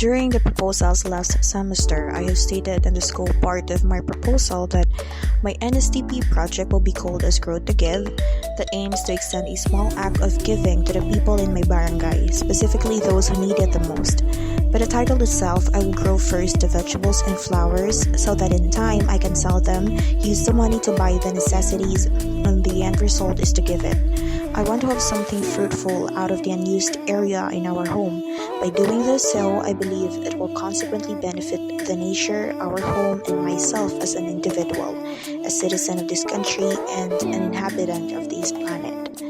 During the proposals last semester, I have stated in the scope part of my proposal that my NSTP project will be called as Grow to Give, that aims to extend a small act of giving to the people in my barangay, specifically those who need it the most. By the title itself, I will grow first the vegetables and flowers so that in time I can sell them, use the money to buy the necessities, and the end result is to give it. I want to have something fruitful out of the unused area in our home. By doing this I believe it will consequently benefit the nature, our home, and myself as an individual, a citizen of this country, and an inhabitant of this planet.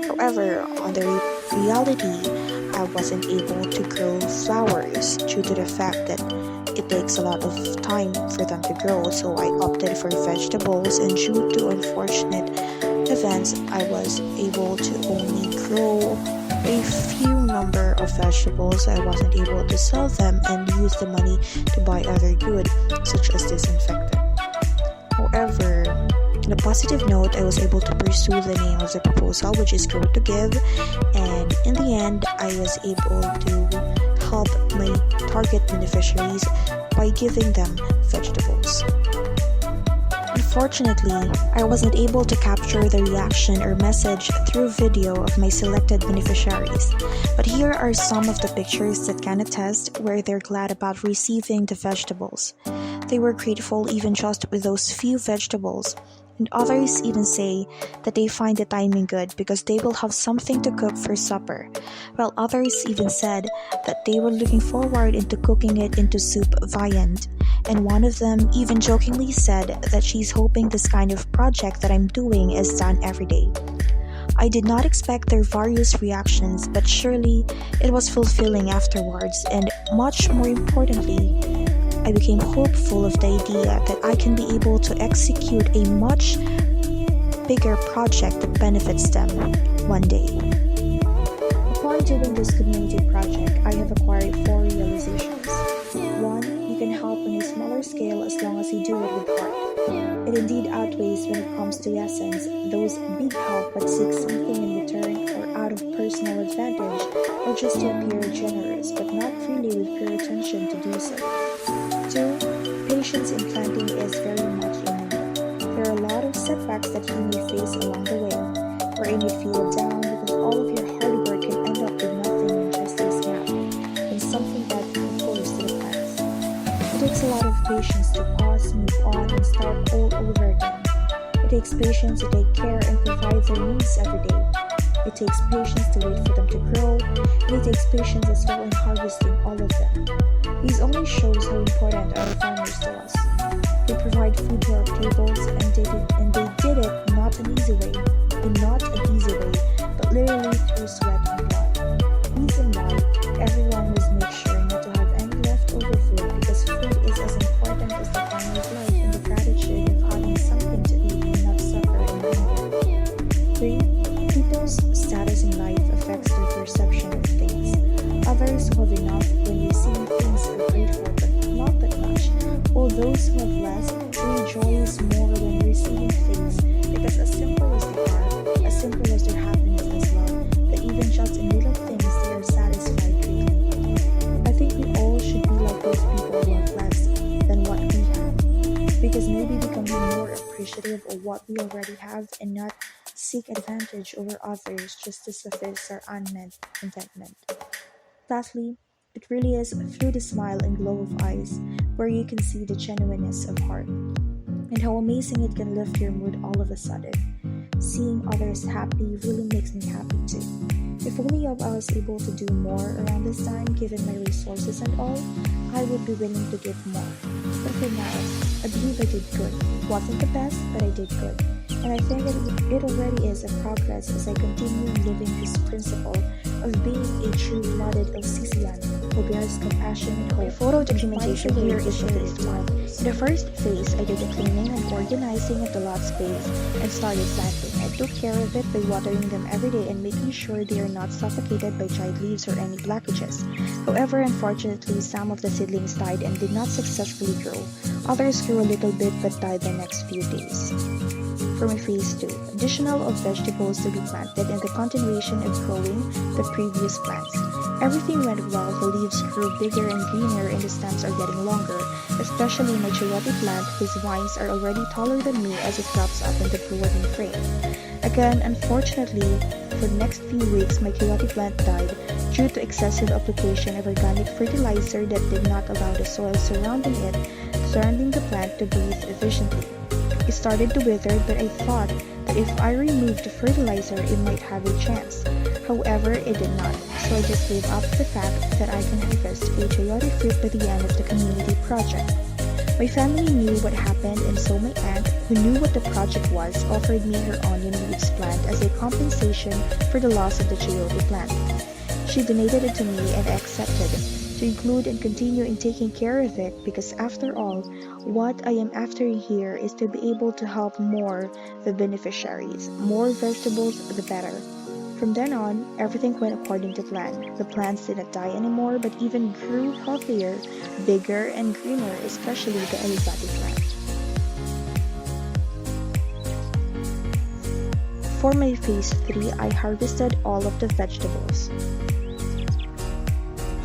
However, on the reality, I wasn't able to grow flowers due to the fact that it takes a lot of time for them to grow, so I opted for vegetables, and due to unfortunate events, I was able to only grow a few number of vegetables. I wasn't able to sell them and use the money to buy other goods such as disinfectant. However, on a positive note, I was able to pursue the name of the proposal, which is Grow to Give, and in the end, I was able to help my target beneficiaries by giving them vegetables. Unfortunately, I wasn't able to capture the reaction or message through video of my selected beneficiaries, but here are some of the pictures that can attest where they're glad about receiving the vegetables. They were grateful even just with those few vegetables, and others even say that they find the timing good because they will have something to cook for supper, while others even said that they were looking forward into cooking it into soup viand. And one of them even jokingly said that she's hoping this kind of project that I'm doing is done every day. I did not expect their various reactions, but surely it was fulfilling afterwards, and much more importantly, I became hopeful of the idea that I can be able to execute a much bigger project that benefits them one day. Upon doing this community project, I have acquired 4 realizations. 1. You can help on a smaller scale as long as you do it with heart. It indeed outweighs when it comes to essence those big help but seek something in return or out of personal advantage or just to appear generous but not really with pure intention to do so. 2. Patience in planting is very much in need. There are a lot of setbacks that you may face along the way, wherein you feel down because all of your hard work can end up with nothing and just a snap, and something that occurs to the plants. It takes a lot of patience to pause, move on, and start all over again. It takes patience to take care and provide their needs every day. It takes patience to wait for them to grow, and it takes patience as well in harvesting all of them. This only shows how important are farmers to us. They provide food to our tables, and they did it not an easy way, but literally through sweat and blood. Reason why everyone must make sure not to have any leftover food, because food is as important as the farmer's life and the gratitude of having something to eat and not suffer in hunger. 3. People's status in life affects their perception of things. Others who have enough when receiving things are grateful, but not that much, while those who have less rejoice more when receiving things, because as simple as they are, as simple as their happiness as well, that even just in little things they are satisfied greatly. I think we all should be like those people who have less than what we have, because maybe we can be more appreciative of what we already have and not seek advantage over others just to suffice our unmet contentment. Lastly, it really is through the smile and glow of eyes where you can see the genuineness of heart, and how amazing it can lift your mood all of a sudden. Seeing others happy really makes me happy too. If only I was able to do more around this time, given my resources and all, I would be willing to give more. But for now, I believe I did good. Wasn't the best, but I did good. And I think it already is a progress as I continue living this principle of being a true-blooded LCCB who bears compassion and hope. My photo documentation here is the phase 1. In the first phase, I did the cleaning and organizing of the lot space and started planting. I took care of it by watering them every day and making sure they are not suffocated by dried leaves or any blockages. However, unfortunately, some of the seedlings died and did not successfully grow. Others grew a little bit but died the next few days. For my phase 2, additional of vegetables to be planted and the continuation of growing the previous plants. Everything went well, the leaves grew bigger and greener and the stems are getting longer, especially my chayote plant whose vines are already taller than me as it props up in the wooden frame. Again, unfortunately, for the next few weeks my chayote plant died due to excessive application of organic fertilizer that did not allow the soil surrounding the plant to breathe efficiently. It started to wither, but I thought that if I removed the fertilizer it might have a chance. However, it did not, so I just gave up the fact that I can harvest a chayote fruit by the end of the community project. My family knew what happened, and so my aunt, who knew what the project was, offered me her onion leaves plant as a compensation for the loss of the chayote plant. She donated it to me and I accepted to include and continue in taking care of it because after all, what I am after here is to be able to help more the beneficiaries. More vegetables, the better. From then on, everything went according to plan. The plants didn't die anymore but even grew healthier, bigger, and greener, especially the Albarico plant. For my phase 3, I harvested all of the vegetables.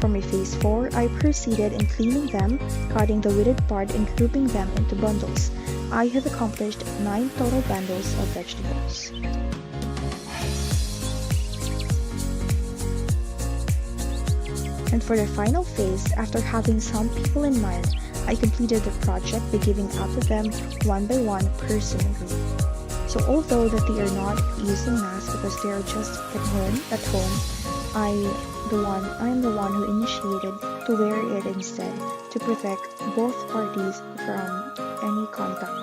For my phase 4, I proceeded in cleaning them, cutting the withered part and grouping them into bundles. I have accomplished 9 total bundles of vegetables. And for the final phase, after having some people in mind, I completed the project by giving out to them one by one personally. So although that they are not using masks because they are just at home, I am the one who initiated to wear it instead to protect both parties from any contact